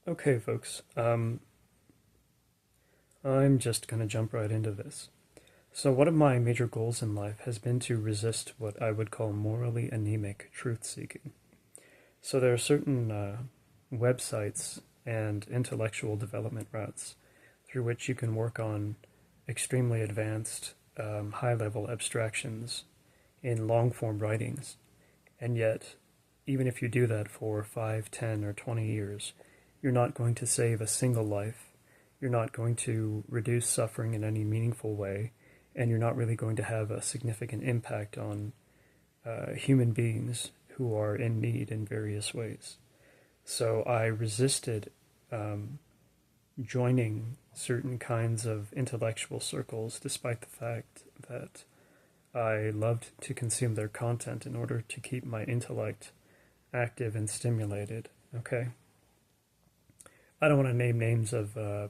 Okay, folks, I'm just going to jump right into this. So, one of my major goals in life has been to resist what I would call morally anemic truth seeking. So, there are certain websites and intellectual development routes through which you can work on extremely advanced, high level abstractions in long form writings. And yet, even if you do that for 5, 10, or 20 years, you're not going to save a single life. You're not going to reduce suffering in any meaningful way. And you're not really going to have a significant impact on human beings who are in need in various ways. So I resisted joining certain kinds of intellectual circles, despite the fact that I loved to consume their content in order to keep my intellect active and stimulated. Okay? I don't want to name names of, I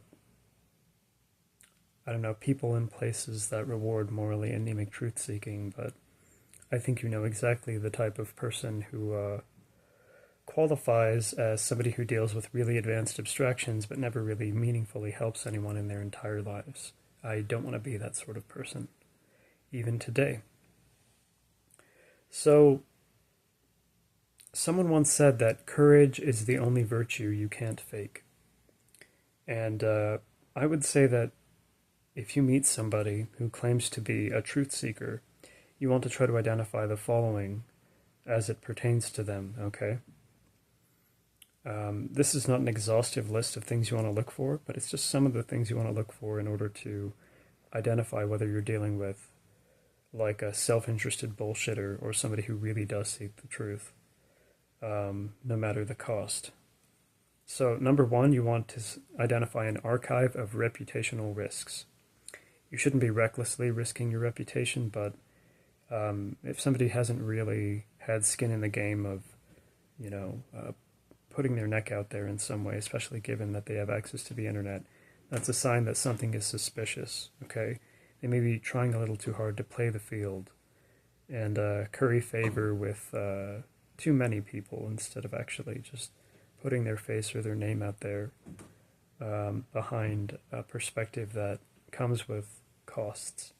don't know, people and places that reward morally anemic truth seeking, but I think you know exactly the type of person who qualifies as somebody who deals with really advanced abstractions but never really meaningfully helps anyone in their entire lives. I don't want to be that sort of person, even today. So, someone once said that courage is the only virtue you can't fake. And I would say that if you meet somebody who claims to be a truth seeker, you want to try to identify the following as it pertains to them, okay? This is not an exhaustive list of things you want to look for, but it's just some of the things you want to look for in order to identify whether you're dealing with like a self-interested bullshitter or somebody who really does seek the truth, no matter the cost. So, number one, you want to identify an archive of reputational risks. You shouldn't be recklessly risking your reputation, but if somebody hasn't really had skin in the game of, you know, putting their neck out there in some way, especially given that they have access to the internet, that's a sign that something is suspicious, okay? They may be trying a little too hard to play the field and curry favor with too many people instead of actually just putting their face or their name out there behind a perspective that comes with costs.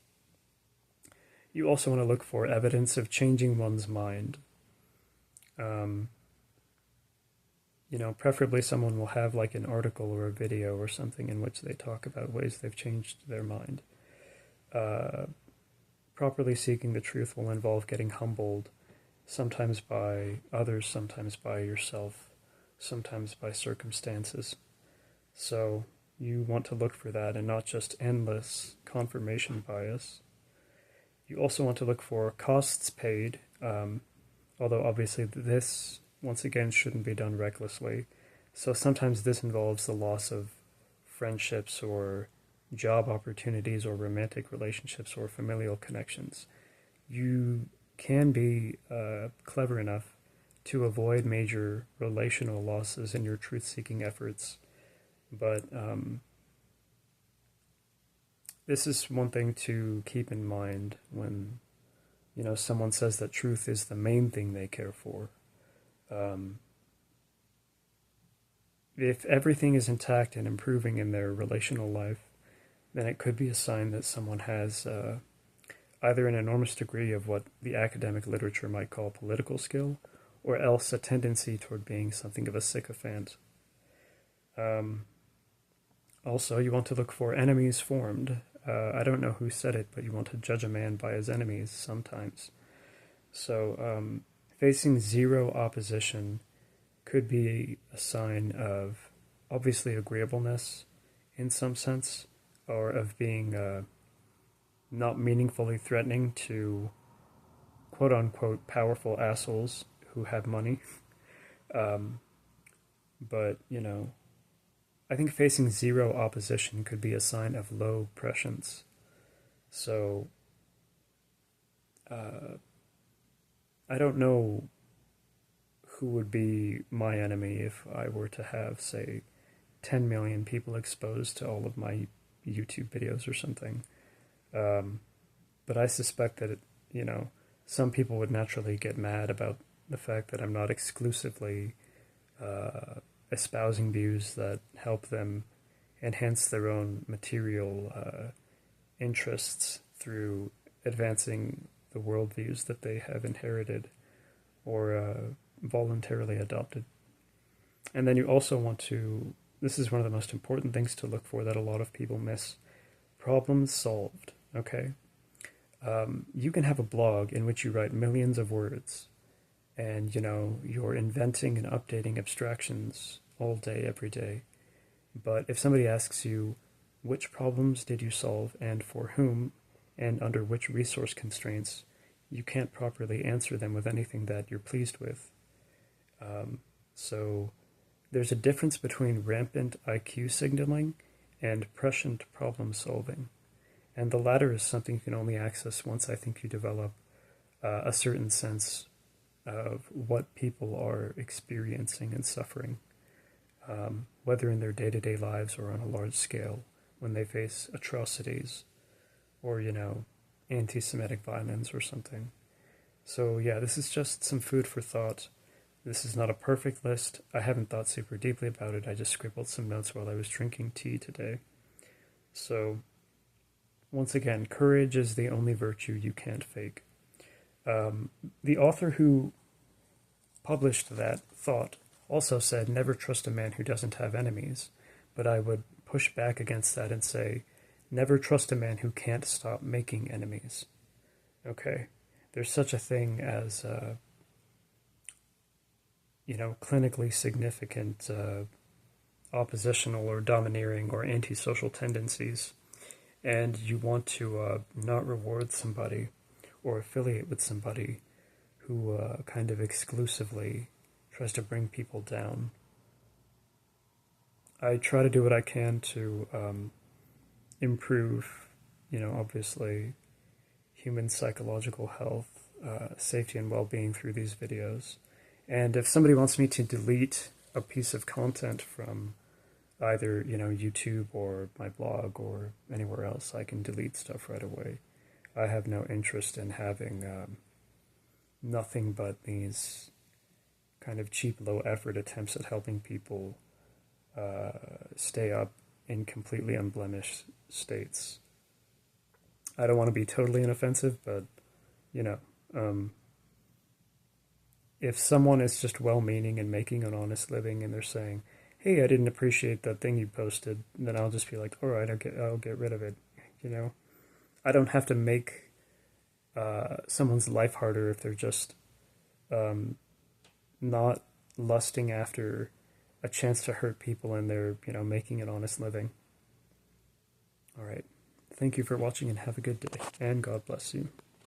You also want to look for evidence of changing one's mind. Um, Preferably someone will have like an article or a video or something in which they talk about ways they've changed their mind. Uh, Properly seeking the truth will involve getting humbled, sometimes by others, sometimes by yourself, sometimes by circumstances. So you want to look for that and not just endless confirmation bias. You also want to look for costs paid, although obviously this, once again, shouldn't be done recklessly. So sometimes this involves the loss of friendships or job opportunities or romantic relationships or familial connections. You can be clever enough to avoid major relational losses in your truth seeking efforts, but this is one thing to keep in mind when someone says that truth is the main thing they care for. Um, if everything is intact and improving in their relational life, then it could be a sign that someone has either an enormous degree of what the academic literature might call political skill, or else a tendency toward being something of a sycophant. Um, Also, you want to look for enemies formed. I don't know who said it, but you want to judge a man by his enemies sometimes. So, facing zero opposition could be a sign of obviously agreeableness in some sense, or of being not meaningfully threatening to quote unquote powerful assholes who have money. Um, but, I think facing zero opposition could be a sign of low prescience. So, uh, I don't know who would be my enemy if I were to have, say, 10 million people exposed to all of my YouTube videos or something. Um, but I suspect that, some people would naturally get mad about the fact that I'm not exclusively uh, espousing views that help them enhance their own material interests through advancing the worldviews that they have inherited or voluntarily adopted. And then you also want to, this is one of the most important things to look for that a lot of people miss, problems solved, okay? You can have a blog in which you write millions of words and, you're inventing and updating abstractions all day, every day. But if somebody asks you, which problems did you solve and for whom and under which resource constraints, you can't properly answer them with anything that you're pleased with. So there's a difference between rampant IQ signaling and prescient problem solving. And the latter is something you can only access once I think you develop a certain sense of what people are experiencing and suffering, whether in their day-to-day lives or on a large scale, when they face atrocities or, anti-Semitic violence or something. So yeah, this is just some food for thought. This is not a perfect list. I haven't thought super deeply about it. I just scribbled some notes while I was drinking tea today. So, once again, courage is the only virtue you can't fake. The author who published that thought also said, never trust a man who doesn't have enemies. But I would push back against that and say, never trust a man who can't stop making enemies. Okay? There's such a thing as, clinically significant oppositional or domineering or antisocial tendencies. And you want to not reward somebody or affiliate with somebody who kind of exclusively tries to bring people down. I try to do what I can to improve, obviously, human psychological health, safety, and well-being through these videos. And if somebody wants me to delete a piece of content from either, YouTube or my blog or anywhere else, I can delete stuff right away. I have no interest in having nothing but these kind of cheap, low-effort attempts at helping people stay up in completely unblemished states. I don't want to be totally inoffensive, but, if someone is just well-meaning and making an honest living and they're saying, hey, I didn't appreciate that thing you posted, then I'll just be like, all right, I'll get rid of it, I don't have to make someone's life harder if they're just not lusting after a chance to hurt people and they're, making an honest living. All right. Thank you for watching and have a good day. And God bless you.